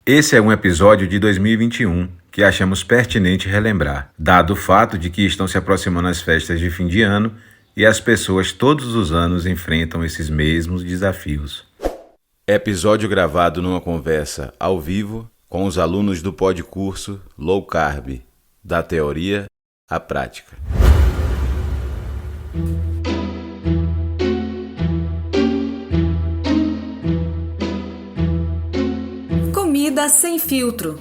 Esse é um episódio de 2021 que achamos pertinente relembrar, dado o fato de que estão se aproximando as festas de fim de ano e as pessoas todos os anos enfrentam esses mesmos desafios. Episódio gravado numa conversa ao vivo com os alunos do podcurso Low Carb, da teoria à prática. Comida sem filtro.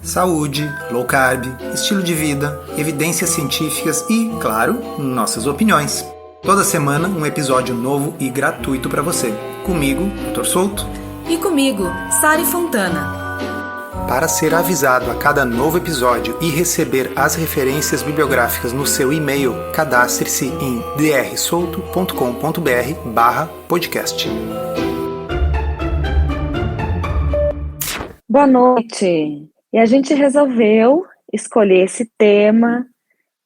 Saúde, low carb, estilo de vida, evidências científicas e, claro, nossas opiniões. Toda semana um episódio novo e gratuito para você. Comigo, Dr. Souto. E comigo, Sari Fontana. Para ser avisado a cada novo episódio e receber as referências bibliográficas no seu e-mail, cadastre-se em drsolto.com.br/podcast. Boa noite! E a gente resolveu escolher esse tema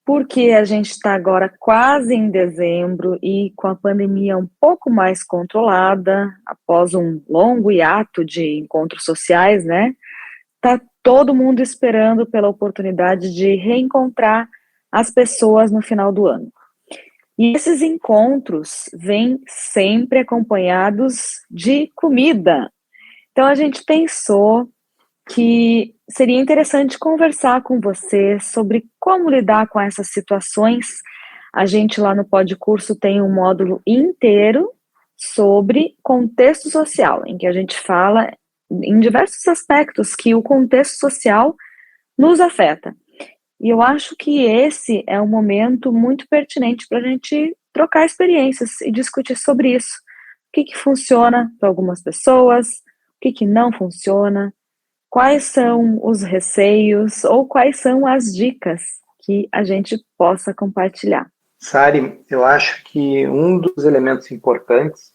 porque a gente está agora quase em dezembro e com a pandemia um pouco mais controlada, após um longo hiato de encontros sociais, né? Tá todo mundo esperando pela oportunidade de reencontrar as pessoas no final do ano. E esses encontros vêm sempre acompanhados de comida. Então a gente pensou que seria interessante conversar com você sobre como lidar com essas situações. A gente lá no Podcurso tem um módulo inteiro sobre contexto social, em que a gente fala em diversos aspectos que o contexto social nos afeta. E eu acho que esse é um momento muito pertinente para a gente trocar experiências e discutir sobre isso. O que funciona para algumas pessoas, o que não funciona, quais são os receios ou quais são as dicas que a gente possa compartilhar. Sari, eu acho que um dos elementos importantes,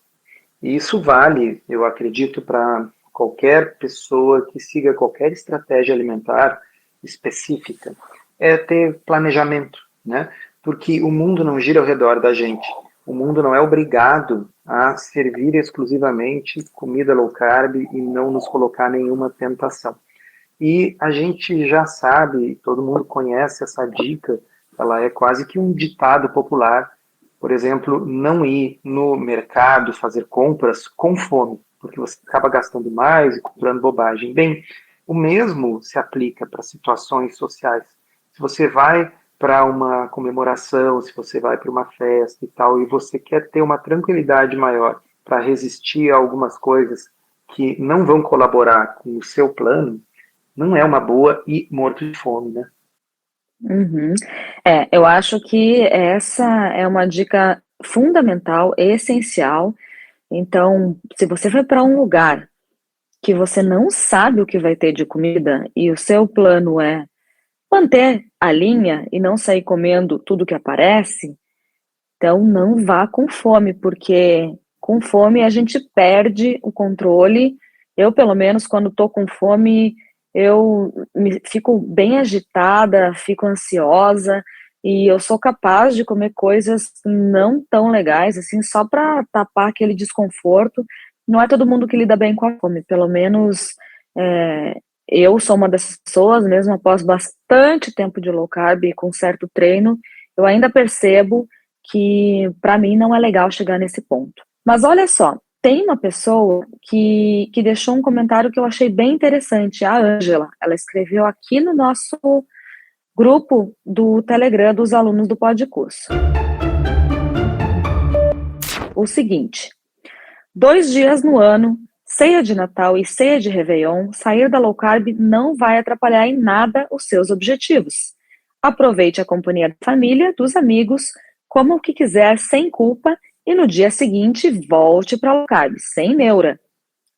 e isso vale, eu acredito, para qualquer pessoa que siga qualquer estratégia alimentar específica, é ter planejamento, né? Porque o mundo não gira ao redor da gente. O mundo não é obrigado a servir exclusivamente comida low carb e não nos colocar nenhuma tentação. E a gente já sabe, todo mundo conhece essa dica, ela é quase que um ditado popular. Por exemplo, não ir no mercado fazer compras com fome, porque você acaba gastando mais e comprando bobagem. Bem, o mesmo se aplica para situações sociais. Se você vai para uma comemoração, se você vai para uma festa e tal, e você quer ter uma tranquilidade maior para resistir a algumas coisas que não vão colaborar com o seu plano, não é uma boa ir morto de fome, né? Uhum. Eu acho que essa é uma dica fundamental, essencial. Então, se você vai para um lugar que você não sabe o que vai ter de comida e o seu plano é manter a linha e não sair comendo tudo que aparece, então não vá com fome, porque com fome a gente perde o controle. Eu, pelo menos, quando estou com fome, eu fico bem agitada, fico ansiosa e eu sou capaz de comer coisas não tão legais, assim, só para tapar aquele desconforto. Não é todo mundo que lida bem com a fome, pelo menos eu sou uma dessas pessoas, mesmo após bastante tempo de low carb e com certo treino, eu ainda percebo que para mim não é legal chegar nesse ponto. Mas olha só, tem uma pessoa que deixou um comentário que eu achei bem interessante, a Ângela. Ela escreveu aqui no nosso grupo do Telegram dos alunos do Podcurso. O seguinte: 2 dias no ano, ceia de Natal e ceia de Réveillon, sair da low carb não vai atrapalhar em nada os seus objetivos. Aproveite a companhia da família, dos amigos, coma o que quiser sem culpa e no dia seguinte volte para low carb, sem neura.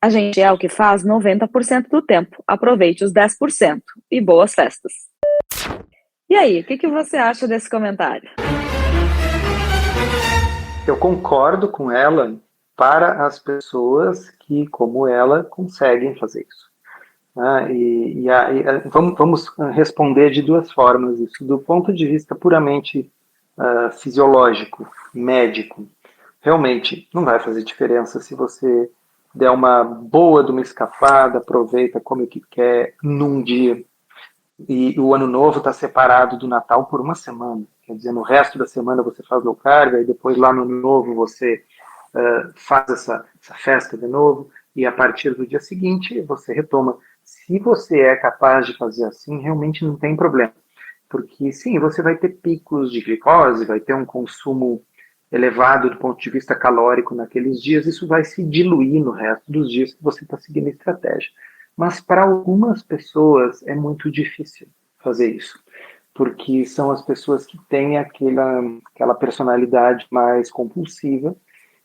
A gente é o que faz 90% do tempo. Aproveite os 10% e boas festas. E aí, o que você acha desse comentário? Eu concordo com ela para as pessoas que, como ela, conseguem fazer isso. Vamos responder de duas formas isso. Do ponto de vista puramente fisiológico, médico, realmente não vai fazer diferença se você der uma boa de uma escapada, aproveita, come o que quer num dia. E o ano novo está separado do Natal por uma semana. Quer dizer, no resto da semana você faz low carb, e depois lá no ano novo você faz essa festa de novo, e a partir do dia seguinte você retoma. Se você é capaz de fazer assim, realmente não tem problema. Porque sim, você vai ter picos de glicose, vai ter um consumo elevado do ponto de vista calórico naqueles dias, isso vai se diluir no resto dos dias que você está seguindo a estratégia. Mas para algumas pessoas é muito difícil fazer isso, porque são as pessoas que têm aquela personalidade mais compulsiva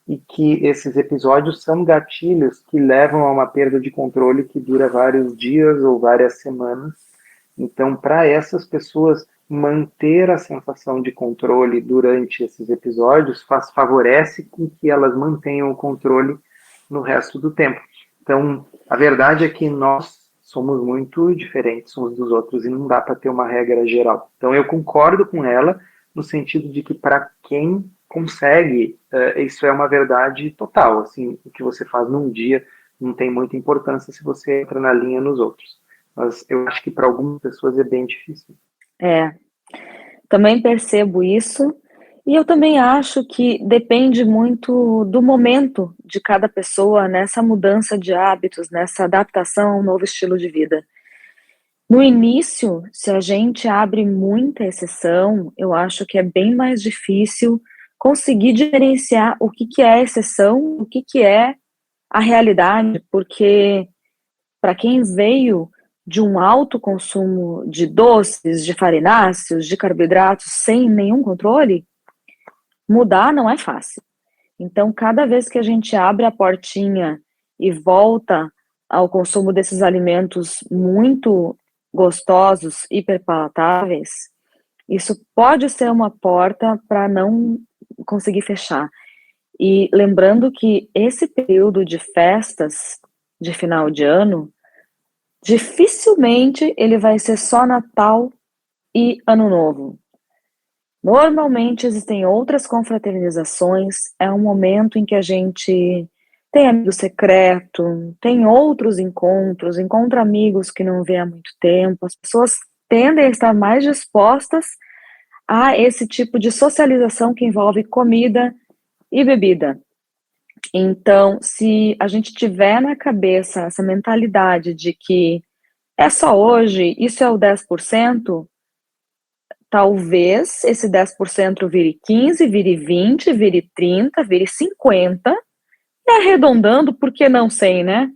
e que esses episódios são gatilhos que levam a uma perda de controle que dura vários dias ou várias semanas. Então, para essas pessoas, manter a sensação de controle durante esses episódios favorece com que elas mantenham o controle no resto do tempo. Então, a verdade é que nós somos muito diferentes uns dos outros e não dá para ter uma regra geral. Então, eu concordo com ela no sentido de que para quem consegue, isso é uma verdade total. Assim, o que você faz num dia não tem muita importância se você entra na linha nos outros. Mas eu acho que para algumas pessoas é bem difícil. Também percebo isso, e eu também acho que depende muito do momento de cada pessoa nessa mudança de hábitos, nessa adaptação a um novo estilo de vida. No início, se a gente abre muita exceção, eu acho que é bem mais difícil conseguir diferenciar o que é exceção, o que é a realidade, porque para quem veio de um alto consumo de doces, de farináceos, de carboidratos sem nenhum controle, mudar não é fácil. Então, cada vez que a gente abre a portinha e volta ao consumo desses alimentos muito gostosos, hiperpalatáveis, isso pode ser uma porta para não conseguir fechar. E lembrando que esse período de festas de final de ano, dificilmente ele vai ser só Natal e Ano Novo. Normalmente existem outras confraternizações, é um momento em que a gente tem amigo secreto, tem outros encontros, encontra amigos que não vê há muito tempo, as pessoas tendem a estar mais dispostas a esse tipo de socialização que envolve comida e bebida. Então, se a gente tiver na cabeça essa mentalidade de que é só hoje, isso é o 10%, talvez esse 10% vire 15, vire 20, vire 30, vire 50, e arredondando, por que não 100, né?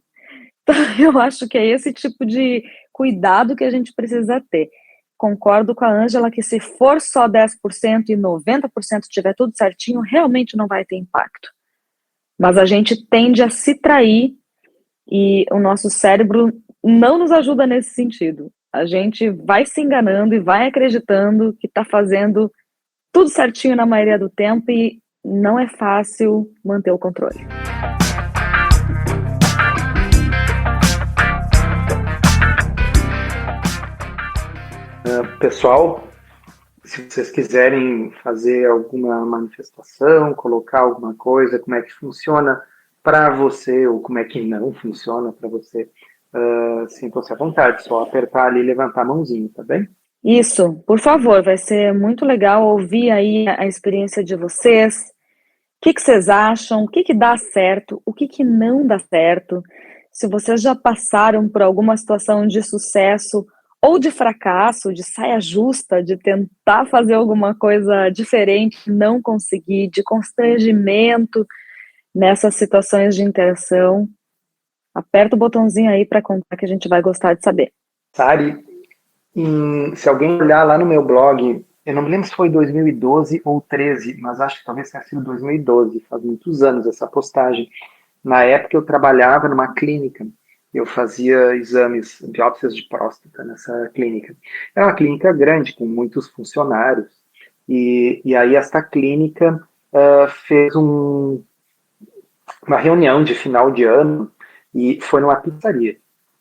Então, eu acho que é esse tipo de cuidado que a gente precisa ter. Concordo com a Ângela que se for só 10% e 90% tiver tudo certinho, realmente não vai ter impacto. Mas a gente tende a se trair e o nosso cérebro não nos ajuda nesse sentido. A gente vai se enganando e vai acreditando que está fazendo tudo certinho na maioria do tempo e não é fácil manter o controle. Pessoal, se vocês quiserem fazer alguma manifestação, colocar alguma coisa, como é que funciona para você ou como é que não funciona para você, sintam-se à vontade, só apertar ali e levantar a mãozinha, tá bem? Isso, por favor, vai ser muito legal ouvir aí a experiência de vocês. O que vocês acham? O que dá certo? O que não dá certo? Se vocês já passaram por alguma situação de sucesso ou de fracasso, de saia justa, de tentar fazer alguma coisa diferente, não conseguir, de constrangimento nessas situações de interação, aperta o botãozinho aí para contar que a gente vai gostar de saber. Sari, se alguém olhar lá no meu blog, eu não me lembro se foi 2012 ou 13, mas acho que talvez tenha sido 2012, faz muitos anos essa postagem. Na época eu trabalhava numa clínica, eu fazia exames, biópsias de próstata nessa clínica. É uma clínica grande, com muitos funcionários, e aí esta clínica fez uma reunião de final de ano e foi numa pizzaria.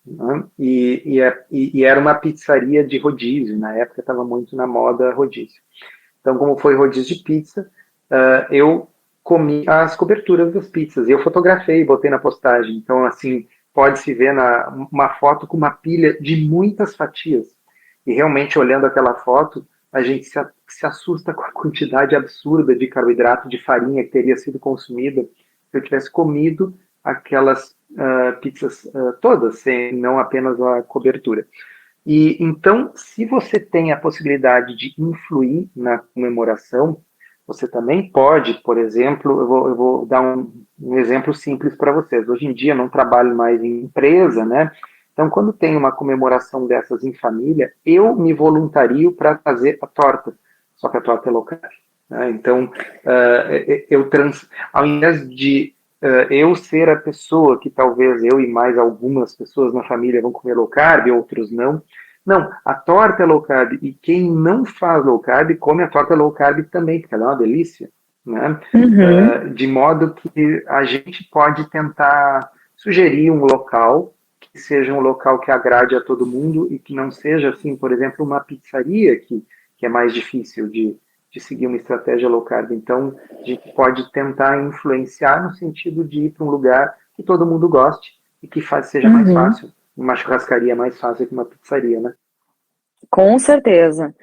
Né? E era uma pizzaria de rodízio, na época estava muito na moda rodízio. Então, como foi rodízio de pizza, eu comi as coberturas das pizzas. Eu fotografei e botei na postagem. Então, assim, pode-se ver uma foto com uma pilha de muitas fatias. E realmente, olhando aquela foto, a gente se assusta com a quantidade absurda de carboidrato, de farinha que teria sido consumida se eu tivesse comido aquelas pizzas todas, não apenas a cobertura. E então, se você tem a possibilidade de influir na comemoração, você também pode, por exemplo, eu vou dar um exemplo simples para vocês. Hoje em dia, eu não trabalho mais em empresa, né? Então, quando tem uma comemoração dessas em família, eu me voluntario para fazer a torta, só que a torta é low carb, né? Então, ao invés de eu ser a pessoa que talvez eu e mais algumas pessoas na família vão comer low carb, outros não. Não, a torta é low carb e quem não faz low carb come a torta low carb também, porque ela é uma delícia, né? Uhum. De modo que a gente pode tentar sugerir um local que seja um local que agrade a todo mundo e que não seja, assim, por exemplo, uma pizzaria que é mais difícil de seguir uma estratégia low carb. Então, a gente pode tentar influenciar no sentido de ir para um lugar que todo mundo goste e que seja mais Uhum. fácil. Uma churrascaria é mais fácil que uma pizzaria, né? Com certeza.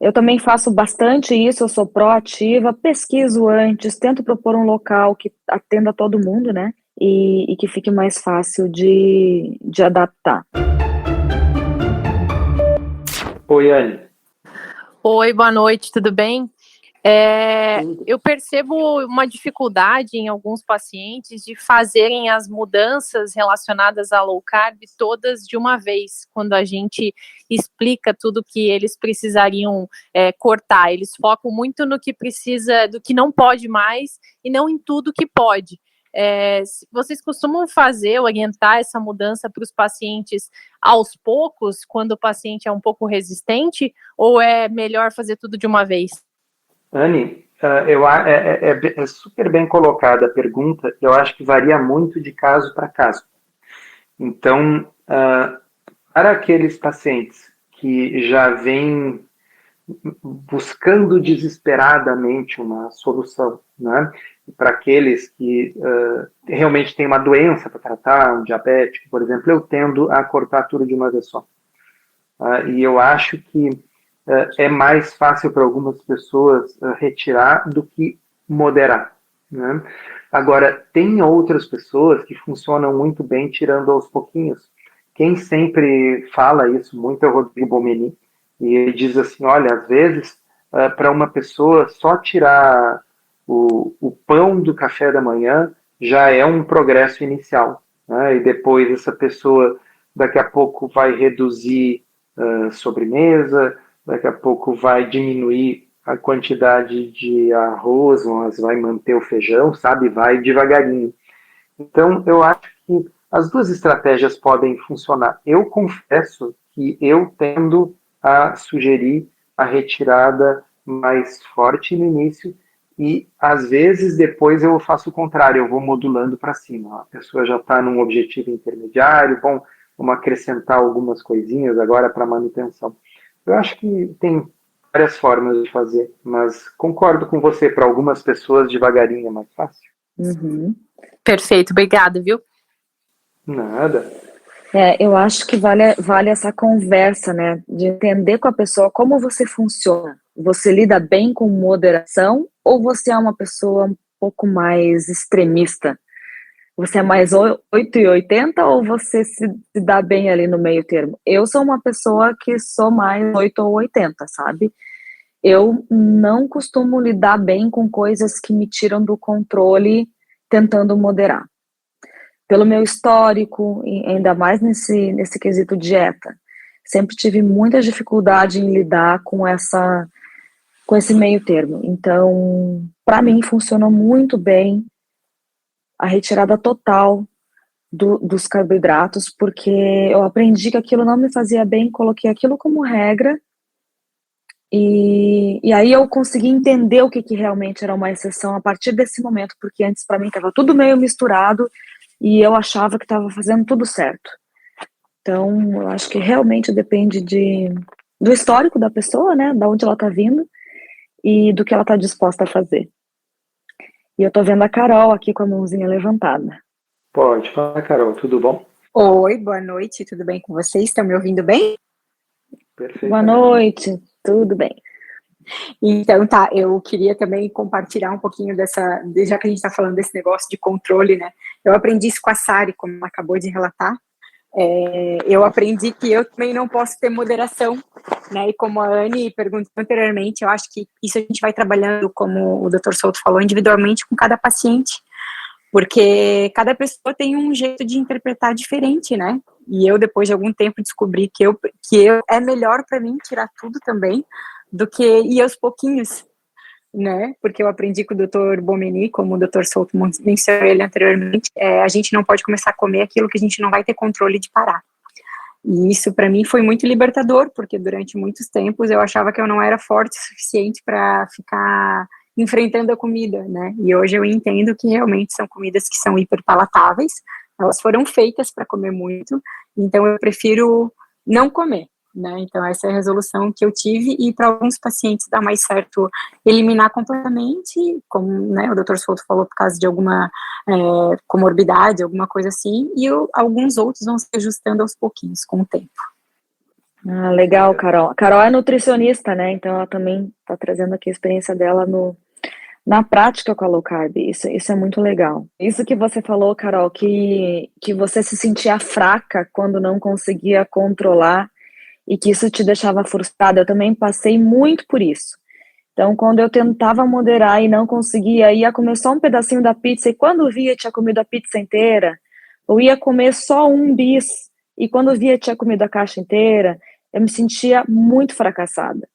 Eu também faço bastante isso, eu sou proativa, pesquiso antes, tento propor um local que atenda todo mundo, né? E que fique mais fácil de adaptar. Oi, Anne. Oi, boa noite, tudo bem? Eu percebo uma dificuldade em alguns pacientes de fazerem as mudanças relacionadas à low carb todas de uma vez, quando a gente explica tudo que eles precisariam cortar. Eles focam muito no que precisa, do que não pode mais, e não em tudo que pode. Vocês costumam orientar essa mudança para os pacientes aos poucos, quando o paciente é um pouco resistente, ou é melhor fazer tudo de uma vez? Anne, é super bem colocada a pergunta. Eu acho que varia muito de caso para caso. Então, para aqueles pacientes que já vêm buscando desesperadamente uma solução, né? Para aqueles que realmente têm uma doença para tratar, um diabético, por exemplo, eu tendo a cortar tudo de uma vez só. E eu acho que é mais fácil para algumas pessoas retirar do que moderar, né? Agora, tem outras pessoas que funcionam muito bem tirando aos pouquinhos. Quem sempre fala isso muito é o Rodrigo Bomeni, e ele diz assim, olha, às vezes, para uma pessoa só tirar o pão do café da manhã já é um progresso inicial, né? E depois essa pessoa daqui a pouco vai reduzir sobremesa, daqui a pouco vai diminuir a quantidade de arroz, mas vai manter o feijão, sabe? Vai devagarinho. Então, eu acho que as duas estratégias podem funcionar. Eu confesso que eu tendo a sugerir a retirada mais forte no início e, às vezes, depois eu faço o contrário, eu vou modulando para cima. A pessoa já está num objetivo intermediário, vamos acrescentar algumas coisinhas agora para manutenção. Eu acho que tem várias formas de fazer, mas concordo com você, para algumas pessoas devagarinho é mais fácil. Uhum. Perfeito, obrigada, viu? Nada. Eu acho que vale essa conversa, né? De entender com a pessoa como você funciona. Você lida bem com moderação ou você é uma pessoa um pouco mais extremista? Você é mais 8 e 80 ou você se dá bem ali no meio termo? Eu sou uma pessoa que sou mais 8 ou 80, sabe? Eu não costumo lidar bem com coisas que me tiram do controle tentando moderar. Pelo meu histórico, e ainda mais nesse quesito dieta, sempre tive muita dificuldade em lidar com esse meio termo. Então, para mim, funcionou muito bem a retirada total dos carboidratos, porque eu aprendi que aquilo não me fazia bem, coloquei aquilo como regra, e aí eu consegui entender o que realmente era uma exceção a partir desse momento, porque antes para mim estava tudo meio misturado, e eu achava que estava fazendo tudo certo. Então, eu acho que realmente depende do histórico da pessoa, né, da onde ela está vindo, e do que ela está disposta a fazer. E eu tô vendo a Carol aqui com a mãozinha levantada. Pode falar, Carol, tudo bom? Oi, boa noite, tudo bem com vocês? Estão me ouvindo bem? Perfeito. Boa noite, tudo bem. Então, tá, eu queria também compartilhar um pouquinho já que a gente está falando desse negócio de controle, né? Eu aprendi isso com a Sari, como ela acabou de relatar. Eu aprendi que eu também não posso ter moderação, né? E como a Anne perguntou anteriormente, eu acho que isso a gente vai trabalhando, como o Dr. Souto falou, individualmente com cada paciente, porque cada pessoa tem um jeito de interpretar diferente, né? E eu, depois de algum tempo, descobri que é melhor para mim tirar tudo também do que ir aos pouquinhos, né? Porque eu aprendi com o Dr. Bomeni, como o Dr. Souto mencionou ele anteriormente, a gente não pode começar a comer aquilo que a gente não vai ter controle de parar. E isso para mim foi muito libertador, porque durante muitos tempos eu achava que eu não era forte o suficiente para ficar enfrentando a comida, né? E hoje eu entendo que realmente são comidas que são hiperpalatáveis, elas foram feitas para comer muito, então eu prefiro não comer, né? Então essa é a resolução que eu tive, e para alguns pacientes dá mais certo eliminar completamente, como, né, o Dr. Souto falou, por causa de alguma comorbidade, alguma coisa assim, e alguns outros vão se ajustando aos pouquinhos, com o tempo. Ah, legal, Carol. A Carol é nutricionista, né? Então ela também está trazendo aqui a experiência dela na prática com a low carb. Isso é muito legal. Isso que você falou, Carol, que você se sentia fraca quando não conseguia controlar e que isso te deixava frustrada. Eu também passei muito por isso. Então, quando eu tentava moderar e não conseguia, ia comer só um pedacinho da pizza, e quando via, tinha comido a pizza inteira, ou ia comer só um bis, e quando via, tinha comido a caixa inteira, eu me sentia muito fracassada.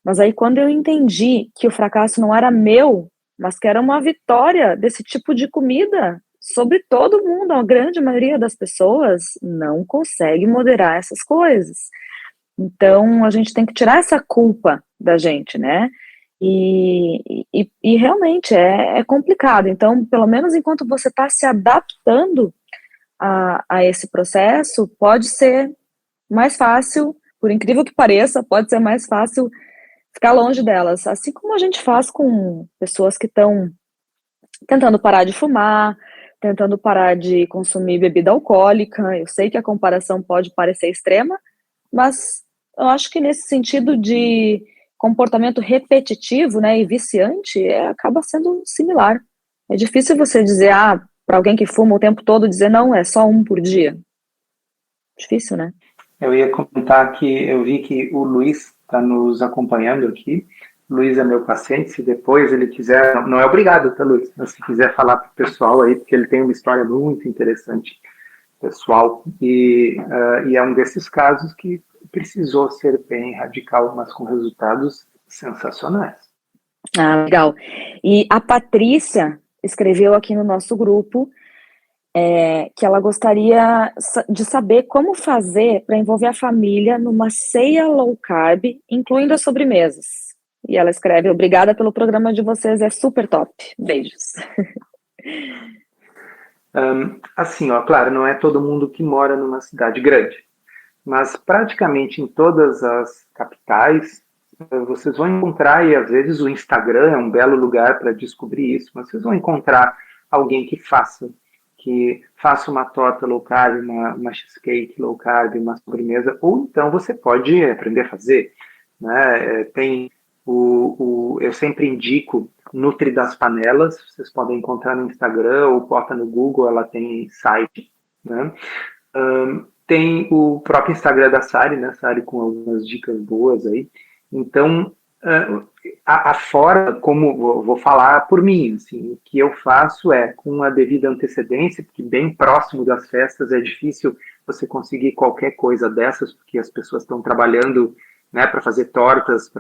Mas aí, quando eu entendi que o fracasso não era meu, mas que era uma vitória desse tipo de comida sobre todo mundo, a grande maioria das pessoas não consegue moderar essas coisas. Então, a gente tem que tirar essa culpa da gente, né? E realmente é complicado. Então, pelo menos enquanto você está se adaptando a esse processo, pode ser mais fácil, por incrível que pareça, pode ser mais fácil ficar longe delas. Assim como a gente faz com pessoas que estão tentando parar de fumar, tentando parar de consumir bebida alcoólica. Eu sei que a comparação pode parecer extrema, mas eu acho que nesse sentido de comportamento repetitivo, né, e viciante, acaba sendo similar. É difícil você dizer, para alguém que fuma o tempo todo, dizer, não, é só um por dia. Difícil, né? Eu ia comentar que eu vi que o Luiz está nos acompanhando aqui. O Luiz é meu paciente, se depois ele quiser, não é obrigado, tá, Luiz? Mas se quiser falar para o pessoal aí, porque ele tem uma história muito interessante, pessoal, e é um desses casos que precisou ser bem radical, mas com resultados sensacionais. Ah, legal. E a Patrícia escreveu aqui no nosso grupo que ela gostaria de saber como fazer para envolver a família numa ceia low carb, incluindo as sobremesas. E ela escreve, obrigada pelo programa de vocês, é super top. Beijos. Assim, claro, não é todo mundo que mora numa cidade grande, mas praticamente em todas as capitais, vocês vão encontrar, e às vezes o Instagram é um belo lugar para descobrir isso, mas vocês vão encontrar alguém que faça uma torta low carb, uma cheesecake low carb, uma sobremesa, ou então você pode aprender a fazer, né? Tem eu sempre indico Nutri das Panelas, vocês podem encontrar no Instagram ou bota no Google, ela tem site, né? Tem o próprio Instagram da Sari, né? Sari com algumas dicas boas aí. Então, afora, como vou falar por mim, assim, o que eu faço é com a devida antecedência, porque bem próximo das festas é difícil você conseguir qualquer coisa dessas, porque as pessoas estão trabalhando, né, para fazer tortas,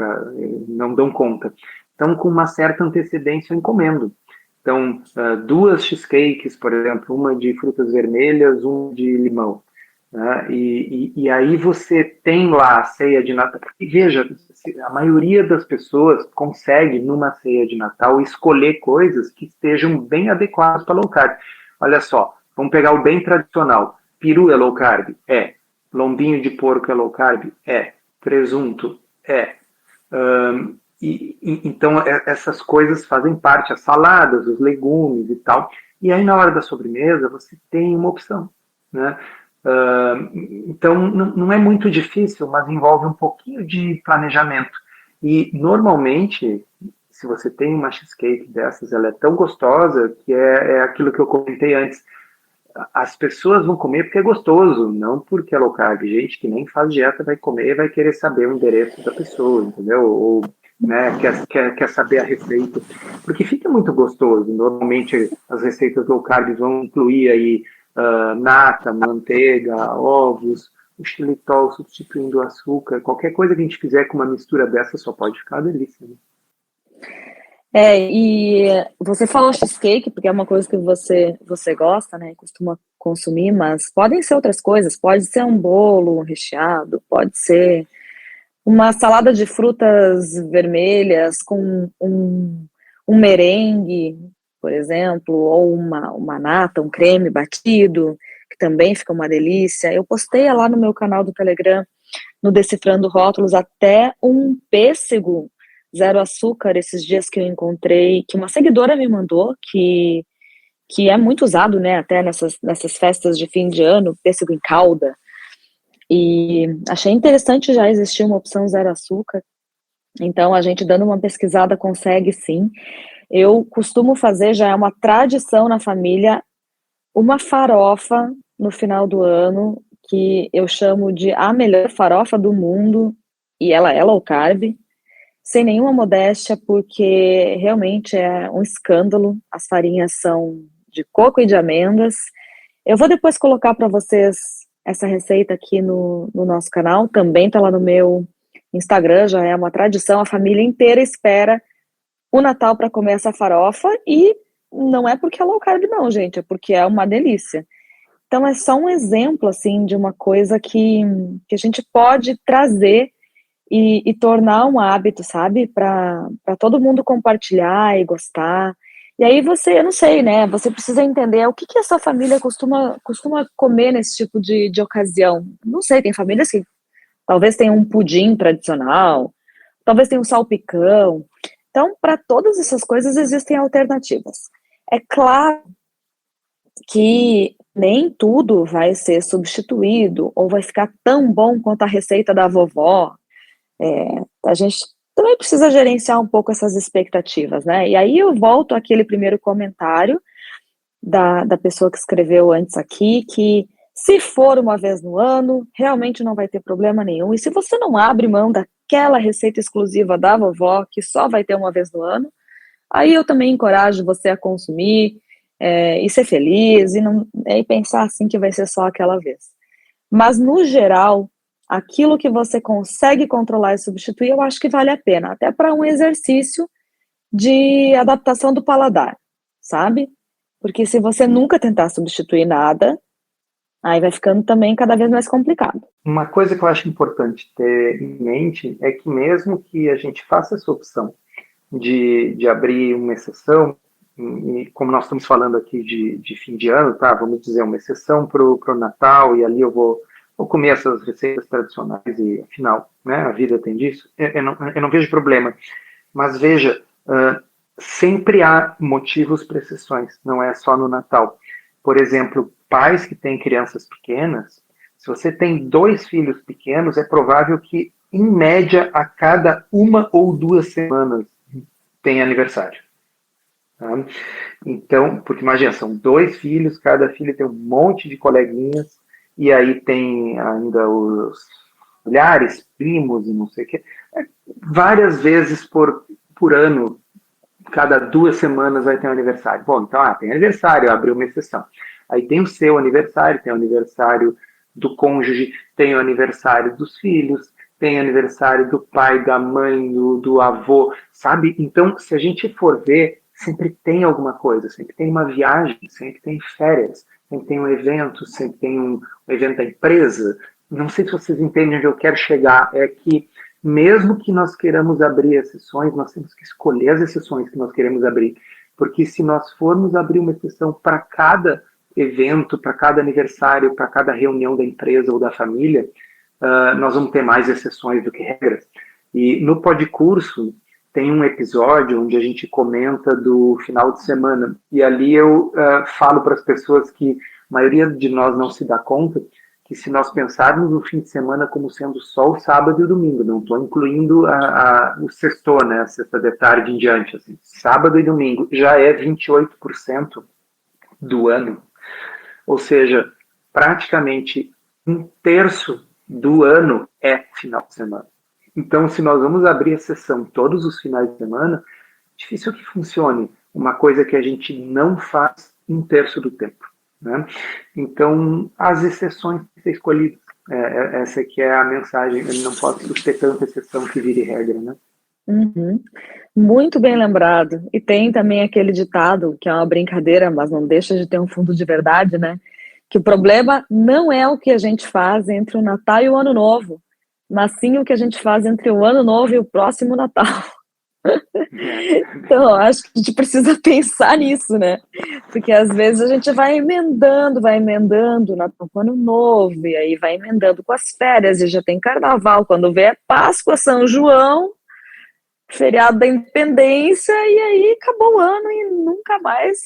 não dão conta. Então, com uma certa antecedência, eu encomendo. Então, 2 cheesecakes, por exemplo, uma de frutas vermelhas, uma de limão. Né? E aí você tem lá a ceia de Natal. E veja, a maioria das pessoas consegue, numa ceia de Natal, escolher coisas que estejam bem adequadas para low carb. Olha só, vamos pegar o bem tradicional. Peru é low carb? É. Lombinho de porco é low carb? É. Presunto? É. Então, essas coisas fazem parte, as saladas, os legumes e tal. E aí, na hora da sobremesa, você tem uma opção, né? Então, não é muito difícil, mas envolve um pouquinho de planejamento. E, normalmente, se você tem uma cheesecake dessas, ela é tão gostosa que é aquilo que eu comentei antes. As pessoas vão comer porque é gostoso, não porque é low carb. Gente que nem faz dieta vai comer e vai querer saber o endereço da pessoa, entendeu? Ou né, quer saber a receita, porque fica muito gostoso. Normalmente as receitas low carb vão incluir aí nata, manteiga, ovos, o xilitol substituindo o açúcar. Qualquer coisa que a gente fizer com uma mistura dessa só pode ficar uma delícia, né? E você falou cheesecake, porque é uma coisa que você gosta, né, costuma consumir, mas podem ser outras coisas, pode ser um bolo recheado, pode ser uma salada de frutas vermelhas com um merengue, por exemplo, ou uma nata, um creme batido, que também fica uma delícia. Eu postei lá no meu canal do Telegram, no Decifrando Rótulos, até um pêssego zero açúcar esses dias que eu encontrei, que uma seguidora me mandou, que é muito usado, né, até nessas festas de fim de ano, pêssego em calda. E achei interessante já existir uma opção zero açúcar. Então, a gente dando uma pesquisada consegue sim. Eu costumo fazer, já é uma tradição na família, uma farofa no final do ano, que eu chamo de a melhor farofa do mundo, e ela é low carb, sem nenhuma modéstia, porque realmente é um escândalo. As farinhas são de coco e de amêndoas. Eu vou depois colocar para vocês essa receita aqui no nosso canal, também está lá no meu Instagram, já é uma tradição, a família inteira espera o Natal para comer essa farofa, e não é porque é low carb não, gente, é porque é uma delícia. Então é só um exemplo, assim, de uma coisa que a gente pode trazer e tornar um hábito, sabe? Para todo mundo compartilhar e gostar. E aí você, eu não sei, né? Você precisa entender o que a sua família costuma comer nesse tipo de ocasião. Não sei, tem famílias que talvez tenham um pudim tradicional, talvez tenham um salpicão. Então, para todas essas coisas existem alternativas. É claro que nem tudo vai ser substituído ou vai ficar tão bom quanto a receita da vovó. A gente também precisa gerenciar um pouco essas expectativas, né? E aí eu volto àquele primeiro comentário da pessoa que escreveu antes aqui, que se for uma vez no ano, realmente não vai ter problema nenhum. E se você não abre mão daquela receita exclusiva da vovó, que só vai ter uma vez no ano, aí eu também encorajo você a consumir e ser feliz e pensar assim que vai ser só aquela vez. Mas, no geral, aquilo que você consegue controlar e substituir, eu acho que vale a pena, até para um exercício de adaptação do paladar, sabe? Porque se você nunca tentar substituir nada, aí vai ficando também cada vez mais complicado. Uma coisa que eu acho importante ter em mente é que mesmo que a gente faça essa opção de abrir uma exceção, e como nós estamos falando aqui de fim de ano, tá? Vamos dizer, uma exceção para o Natal, e ali eu vou comer essas receitas tradicionais, e afinal, né, a vida tem disso, eu não vejo problema. Mas veja, sempre há motivos para exceções, não é só no Natal. Por exemplo, pais que têm crianças pequenas, se você tem 2 filhos pequenos, é provável que, em média, a cada 1 ou 2 semanas tem aniversário. Tá? Então, porque imagina, são 2 filhos, cada filho tem um monte de coleguinhas, e aí tem ainda os familiares, primos e não sei o quê. Várias vezes por ano, cada 2 semanas vai ter um aniversário. Bom, então, tem aniversário, abriu uma exceção. Aí tem o seu aniversário, tem o aniversário do cônjuge, tem o aniversário dos filhos, tem o aniversário do pai, da mãe, do avô, sabe? Então, se a gente for ver, sempre tem alguma coisa, sempre tem uma viagem, sempre tem férias, sempre tem um evento, sempre tem um evento da empresa. Não sei se vocês entendem onde eu quero chegar, é que mesmo que nós queiramos abrir exceções, nós temos que escolher as exceções que nós queremos abrir, porque se nós formos abrir uma exceção para cada evento, para cada aniversário, para cada reunião da empresa ou da família, nós vamos ter mais exceções do que regras. E no podcurso, tem um episódio onde a gente comenta do final de semana, e ali eu falo para as pessoas que a maioria de nós não se dá conta que se nós pensarmos o fim de semana como sendo só o sábado e o domingo, não estou incluindo o sexto, né, a sexta de tarde em diante, assim, sábado e domingo já é 28% do ano, ou seja, praticamente um terço do ano é final de semana. Então, se nós vamos abrir a sessão todos os finais de semana, difícil que funcione uma coisa que a gente não faz um terço do tempo, né? Então, as exceções têm que ser escolhidas. Essa aqui é a mensagem. Ele não pode ter tanta exceção que vire regra, né? Uhum. Muito bem lembrado. E tem também aquele ditado, que é uma brincadeira, mas não deixa de ter um fundo de verdade, né? Que o problema não é o que a gente faz entre o Natal e o Ano Novo, mas sim o que a gente faz entre o Ano Novo e o próximo Natal. Então, eu acho que a gente precisa pensar nisso, né? Porque às vezes a gente vai emendando Natal com Ano Novo, e aí vai emendando com as férias, e já tem Carnaval, quando vê é Páscoa, São João, feriado da Independência, e aí acabou o ano e nunca mais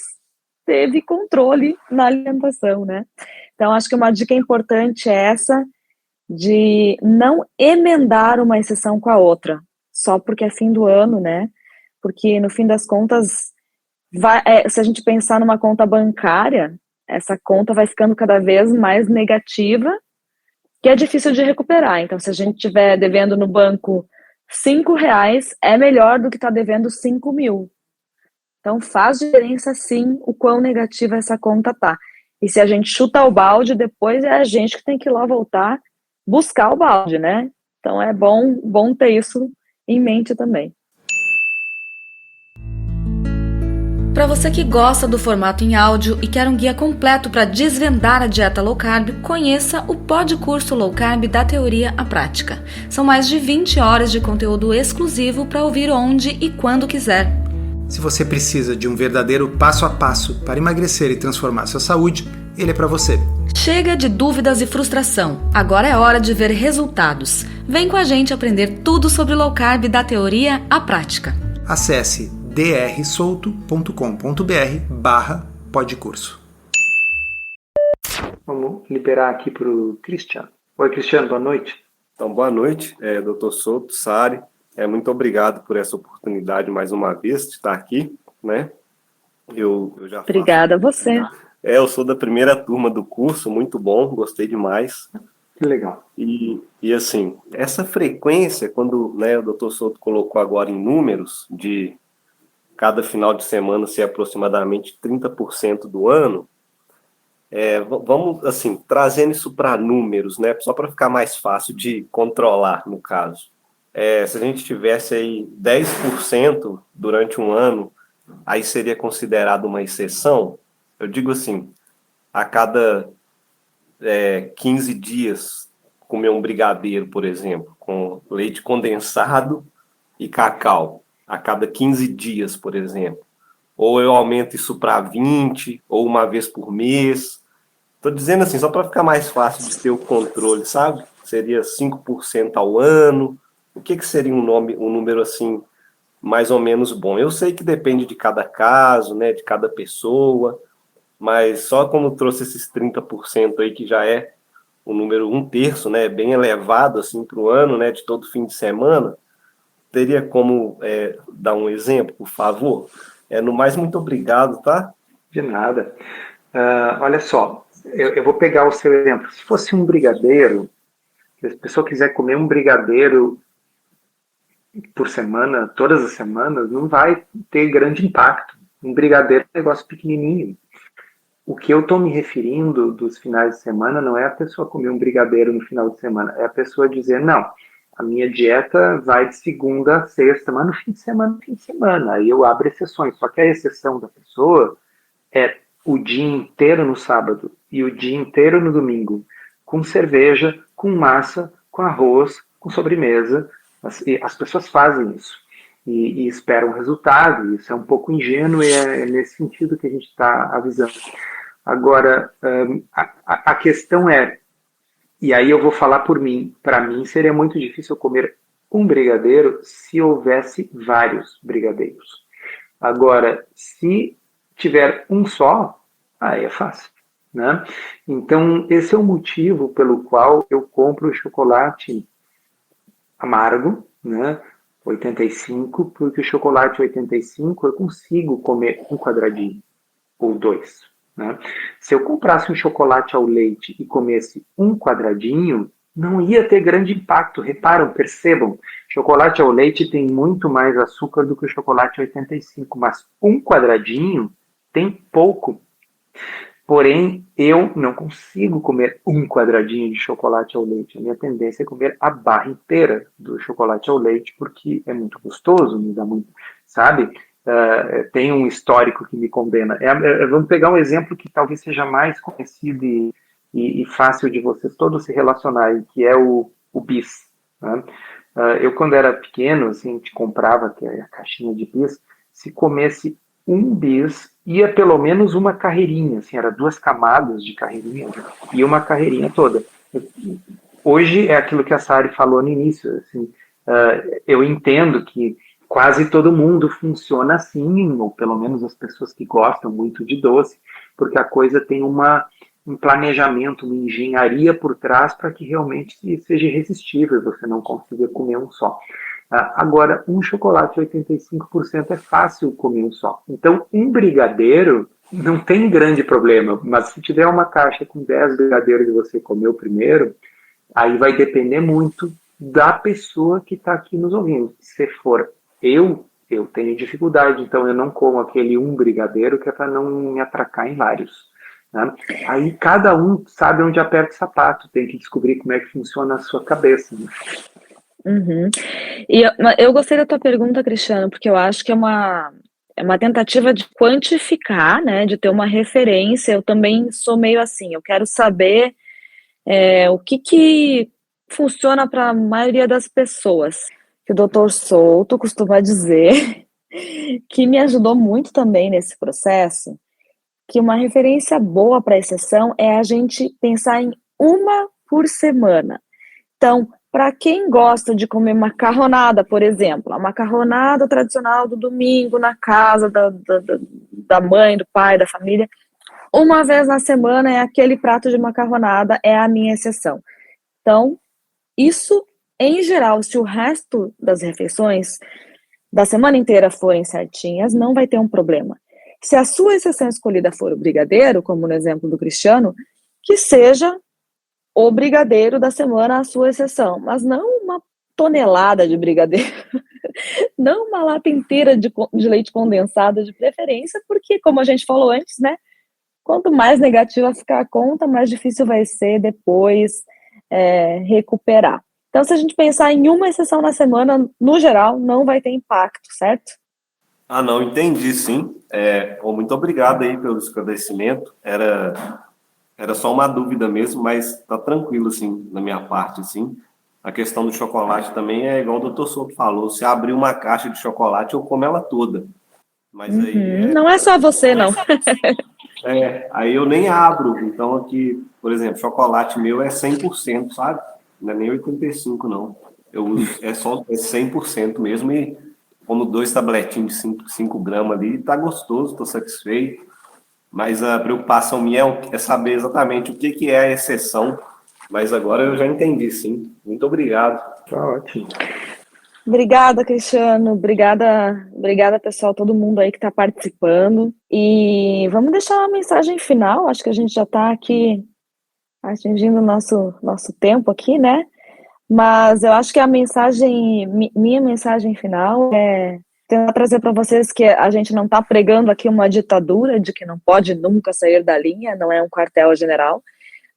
teve controle na alimentação, né? Então, acho que uma dica importante é essa, de não emendar uma exceção com a outra, só porque é fim do ano, né? Porque, no fim das contas, se a gente pensar numa conta bancária, essa conta vai ficando cada vez mais negativa, que é difícil de recuperar. Então, se a gente estiver devendo no banco R$5, é melhor do que estar devendo 5.000. Então, faz diferença, sim, o quão negativa essa conta tá. E se a gente chuta o balde, depois é a gente que tem que ir lá voltar buscar o balde, né? Então é bom ter isso em mente também. Para você que gosta do formato em áudio e quer um guia completo para desvendar a dieta low carb, conheça o Podcurso Low Carb da Teoria à Prática. São mais de 20 horas de conteúdo exclusivo para ouvir onde e quando quiser. Se você precisa de um verdadeiro passo a passo para emagrecer e transformar sua saúde, ele é para você. Chega de dúvidas e frustração. Agora é hora de ver resultados. Vem com a gente aprender tudo sobre low carb da teoria à prática. Acesse drsolto.com.br/podcurso. Vamos liberar aqui para o Cristiano. Oi, Cristiano, boa noite. Então, boa noite, Dr. Souto, Sari. Muito obrigado por essa oportunidade mais uma vez de estar aqui, né? Obrigada a você. Eu sou da primeira turma do curso, muito bom, gostei demais. Que legal. E assim, essa frequência, quando, né, o Dr. Souto colocou agora em números, de cada final de semana ser aproximadamente 30% do ano, vamos, assim, trazendo isso para números, né, só para ficar mais fácil de controlar, no caso. Se a gente tivesse aí 10% durante um ano, aí seria considerado uma exceção. Eu digo assim, a cada 15 dias comer um brigadeiro, por exemplo, com leite condensado e cacau, a cada 15 dias, por exemplo. Ou eu aumento isso para 20, ou uma vez por mês. Estou dizendo assim, só para ficar mais fácil de ter o controle, sabe? Seria 5% ao ano. O que seria um número assim, mais ou menos bom? Eu sei que depende de cada caso, né, de cada pessoa, mas só como trouxe esses 30% aí, que já é um número 1/3, né, bem elevado assim para o ano, né, de todo fim de semana, teria como dar um exemplo, por favor? No mais, muito obrigado, tá? De nada. Olha só, eu vou pegar o seu exemplo. Se fosse um brigadeiro, se a pessoa quiser comer um brigadeiro por semana, todas as semanas, não vai ter grande impacto. Um brigadeiro é um negócio pequenininho. O que eu estou me referindo dos finais de semana não é a pessoa comer um brigadeiro no final de semana, é a pessoa dizer, não, a minha dieta vai de segunda a sexta, mas no fim de semana. Aí eu abro exceções, só que a exceção da pessoa é o dia inteiro no sábado e o dia inteiro no domingo, com cerveja, com massa, com arroz, com sobremesa. As pessoas fazem isso e esperam resultado. Isso é um pouco ingênuo e é nesse sentido que a gente está avisando. Agora, a questão é, e aí eu vou falar por mim, para mim seria muito difícil eu comer um brigadeiro se houvesse vários brigadeiros. Agora, se tiver um só, aí é fácil, né? Então, esse é o motivo pelo qual eu compro o chocolate amargo, né? 85, porque o chocolate 85 eu consigo comer um quadradinho ou dois, né? Se eu comprasse um chocolate ao leite e comesse um quadradinho, não ia ter grande impacto. Reparam, percebam, chocolate ao leite tem muito mais açúcar do que o chocolate 85, mas um quadradinho tem pouco. Porém, eu não consigo comer um quadradinho de chocolate ao leite. A minha tendência é comer a barra inteira do chocolate ao leite, porque é muito gostoso, me dá muito, sabe? Tem um histórico que me condena. Vamos pegar um exemplo que talvez seja mais conhecido e fácil de vocês todos se relacionarem, que é o bis. Né? Eu, quando era pequeno, assim, a gente comprava a caixinha de bis, se comesse um bis, ia pelo menos uma carreirinha, assim, era 2 camadas de carreirinha, e uma carreirinha toda. Hoje é aquilo que a Sari falou no início, assim, eu entendo que quase todo mundo funciona assim, ou pelo menos as pessoas que gostam muito de doce, porque a coisa tem um planejamento, uma engenharia por trás para que realmente seja irresistível, você não consiga comer um só. Agora, um chocolate 85% é fácil comer um só. Então, um brigadeiro não tem grande problema, mas se tiver uma caixa com 10 brigadeiros e você comer o primeiro, aí vai depender muito da pessoa que está aqui nos ouvindo. Se for eu tenho dificuldade, então eu não como aquele um brigadeiro que é para não me atracar em vários. Né? Aí cada um sabe onde aperta o sapato, tem que descobrir como é que funciona a sua cabeça. Né? Uhum. E eu gostei da tua pergunta, Cristiano, porque eu acho que é uma tentativa de quantificar, né, de ter uma referência. Eu também sou meio assim, eu quero saber o que funciona para a maioria das pessoas. Que o Dr. Souto costuma dizer, que me ajudou muito também nesse processo, que uma referência boa para exceção é a gente pensar em uma por semana. Então, para quem gosta de comer macarronada, por exemplo, a macarronada tradicional do domingo na casa da mãe, do pai, da família, uma vez na semana é aquele prato de macarronada, é a minha exceção. Então, isso, em geral, se o resto das refeições da semana inteira forem certinhas, não vai ter um problema. Se a sua exceção escolhida for o brigadeiro, como no exemplo do Cristiano, que seja o brigadeiro da semana a sua exceção, mas não uma tonelada de brigadeiro, não uma lata inteira de leite condensado de preferência, porque, como a gente falou antes, né, quanto mais negativa ficar a conta, mais difícil vai ser depois recuperar. Então, se a gente pensar em uma exceção na semana, no geral, não vai ter impacto, certo? Não, entendi, sim. Muito obrigado aí pelo esclarecimento. Era só uma dúvida mesmo, mas tá tranquilo, assim, na minha parte, assim. A questão do chocolate também é igual o Dr. Souto falou, se abrir uma caixa de chocolate, eu como ela toda. Mas aí... Não é só você, não. Aí eu nem abro. Então aqui, por exemplo, chocolate meu é 100%, sabe? Não é nem 85%, não. Eu uso, é 100% mesmo e como 2 tabletinhos de 5 gramas ali, tá gostoso, tô satisfeito. Mas a preocupação minha é saber exatamente o que é a exceção. Mas agora eu já entendi, sim. Muito obrigado. Tá ótimo. Obrigada, Cristiano. Obrigada, pessoal, todo mundo aí que está participando. E vamos deixar uma mensagem final. Acho que a gente já está aqui atingindo o nosso tempo aqui, né? Mas eu acho que minha mensagem final é tentar trazer para vocês que a gente não está pregando aqui uma ditadura de que não pode nunca sair da linha, não é um quartel-general,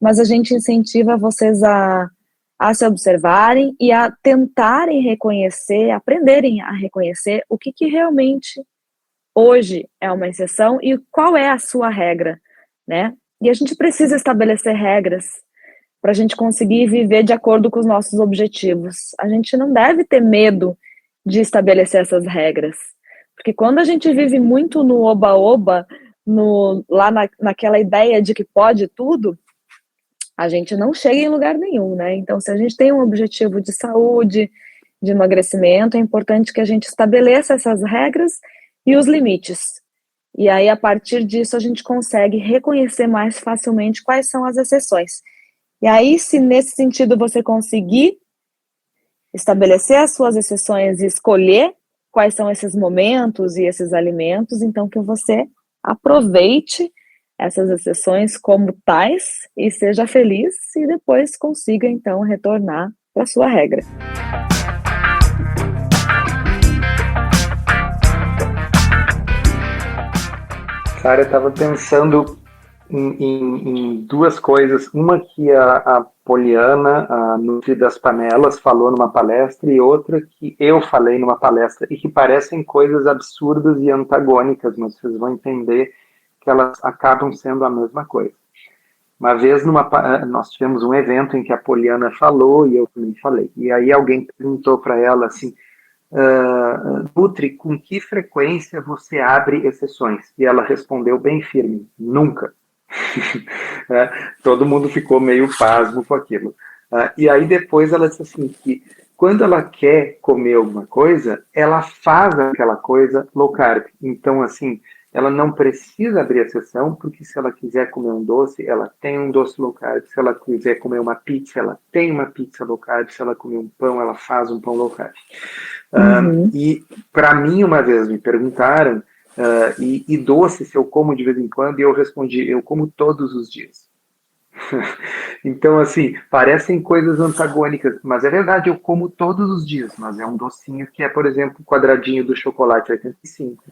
mas a gente incentiva vocês a se observarem e a tentarem reconhecer, aprenderem a reconhecer o que realmente hoje é uma exceção e qual é a sua regra, né? E a gente precisa estabelecer regras para a gente conseguir viver de acordo com os nossos objetivos. A gente não deve ter medo de estabelecer essas regras, porque quando a gente vive muito no oba-oba, lá naquela ideia de que pode tudo, a gente não chega em lugar nenhum, né? Então, se a gente tem um objetivo de saúde, de emagrecimento, é importante que a gente estabeleça essas regras e os limites. E aí, a partir disso, a gente consegue reconhecer mais facilmente quais são as exceções. E aí, se nesse sentido você conseguir estabelecer as suas exceções e escolher quais são esses momentos e esses alimentos, então que você aproveite essas exceções como tais e seja feliz e depois consiga, então, retornar para a sua regra. Cara, eu estava pensando em duas coisas. Uma que a Poliana, a Nutri das Panelas, falou numa palestra, e outra que eu falei numa palestra, e que parecem coisas absurdas e antagônicas, mas vocês vão entender que elas acabam sendo a mesma coisa. Uma vez nós tivemos um evento em que a Poliana falou e eu também falei. E aí alguém perguntou para ela assim, Nutri, com que frequência você abre exceções? E ela respondeu bem firme, nunca. Todo mundo ficou meio pasmo com aquilo. E aí depois ela disse assim, que quando ela quer comer alguma coisa, ela faz aquela coisa low carb. Então, assim, ela não precisa abrir exceção, porque se ela quiser comer um doce, ela tem um doce low carb. Se ela quiser comer uma pizza, ela tem uma pizza low carb. Se ela comer um pão, ela faz um pão low carb. E para mim, uma vez me perguntaram, e doce se eu como de vez em quando, e eu respondi, eu como todos os dias. Então, assim, parecem coisas antagônicas, mas é verdade, eu como todos os dias, mas é um docinho que é, por exemplo, o quadradinho do chocolate 85,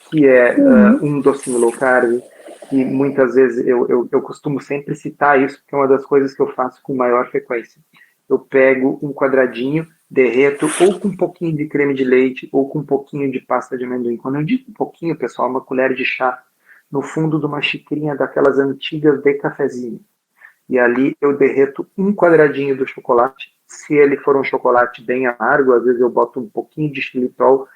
que é um docinho low carb, e muitas vezes eu costumo sempre citar isso, porque é uma das coisas que eu faço com maior frequência. Eu pego um quadradinho, derreto, ou com um pouquinho de creme de leite, ou com um pouquinho de pasta de amendoim. Quando eu digo um pouquinho, pessoal, uma colher de chá, no fundo de uma xicrinha daquelas antigas de cafezinho. E ali eu derreto um quadradinho do chocolate. Se ele for um chocolate bem amargo, às vezes eu boto um pouquinho de xilitol,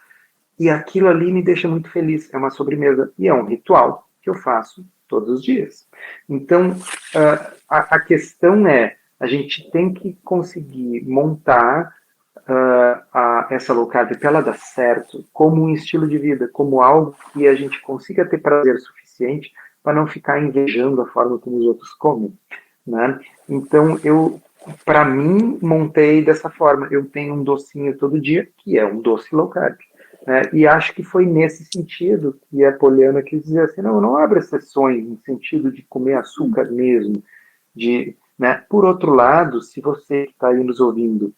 e aquilo ali me deixa muito feliz. É uma sobremesa, e é um ritual que eu faço todos os dias. Então, a questão é, a gente tem que conseguir montar essa low carb, para ela dar certo, como um estilo de vida, como algo que a gente consiga ter prazer suficiente para não ficar invejando a forma como os outros comem, né? Então, para mim, montei dessa forma. Eu tenho um docinho todo dia, que é um doce low carb. Né? E acho que foi nesse sentido que a Poliana quis dizer assim, não abre exceções no sentido de comer açúcar mesmo. Né? Por outro lado, se você que está aí nos ouvindo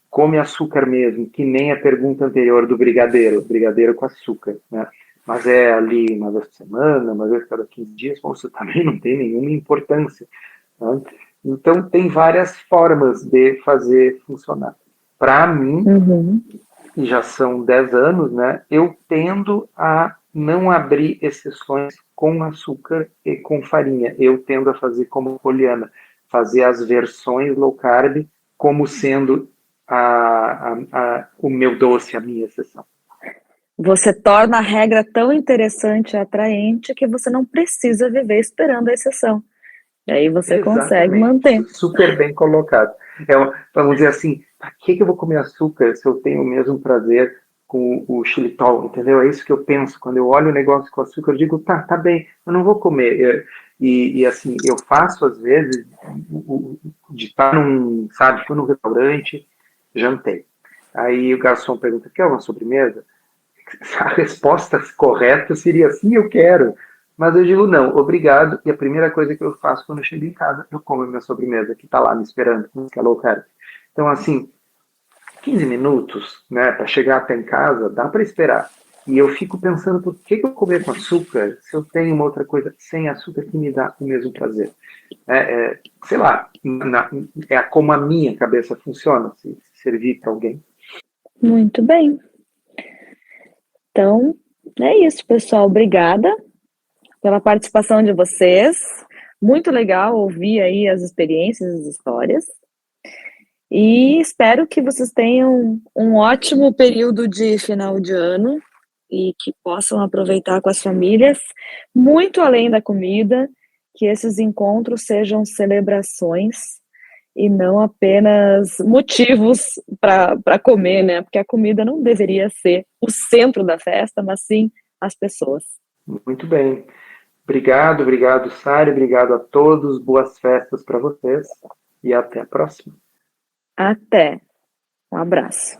come açúcar mesmo, que nem a pergunta anterior do brigadeiro com açúcar, né? Mas é ali uma vez por semana, uma vez cada 15 dias, bom, isso também não tem nenhuma importância. Né? Então, tem várias formas de fazer funcionar. Para mim, e já são 10 anos, né, eu tendo a não abrir exceções com açúcar e com farinha. Eu tendo a fazer como Poliana, fazer as versões low carb como sendo o meu doce, a minha exceção. Você torna a regra tão interessante e atraente que você não precisa viver esperando a exceção. E aí você consegue manter. Super bem colocado. Vamos dizer assim, para que eu vou comer açúcar se eu tenho o mesmo prazer com o xilitol, entendeu? É isso que eu penso. Quando eu olho o negócio com açúcar, eu digo, tá bem, eu não vou comer. E assim, eu faço às vezes de estar fui num restaurante, jantei. Aí o garçom pergunta, quer uma sobremesa? A resposta correta seria sim, eu quero. Mas eu digo não, obrigado. E a primeira coisa que eu faço quando eu chego em casa, eu como a minha sobremesa, que está lá me esperando, que é low carb. Então, assim, 15 minutos, né, para chegar até em casa, dá para esperar. E eu fico pensando, por que eu comer com açúcar se eu tenho uma outra coisa sem açúcar que me dá o mesmo prazer? Sei lá, é como a minha cabeça funciona, se servir para alguém. Muito bem. Então, é isso, pessoal. Obrigada pela participação de vocês. Muito legal ouvir aí as experiências, as histórias. E espero que vocês tenham um ótimo período de final de ano e que possam aproveitar com as famílias, muito além da comida, que esses encontros sejam celebrações e não apenas motivos para comer, né? Porque a comida não deveria ser o centro da festa, mas sim as pessoas. Muito bem. Obrigado, Sari. Obrigado a todos. Boas festas para vocês e até a próxima. Até. Um abraço.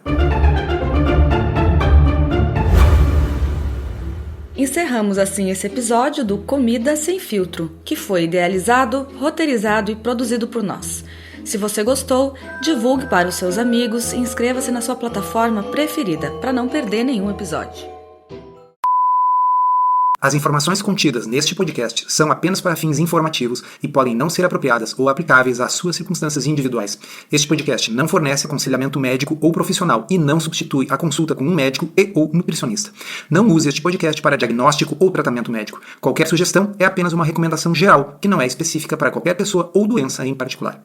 Encerramos assim esse episódio do Comida Sem Filtro, que foi idealizado, roteirizado e produzido por nós. Se você gostou, divulgue para os seus amigos e inscreva-se na sua plataforma preferida para não perder nenhum episódio. As informações contidas neste podcast são apenas para fins informativos e podem não ser apropriadas ou aplicáveis às suas circunstâncias individuais. Este podcast não fornece aconselhamento médico ou profissional e não substitui a consulta com um médico ou nutricionista. Não use este podcast para diagnóstico ou tratamento médico. Qualquer sugestão é apenas uma recomendação geral, que não é específica para qualquer pessoa ou doença em particular.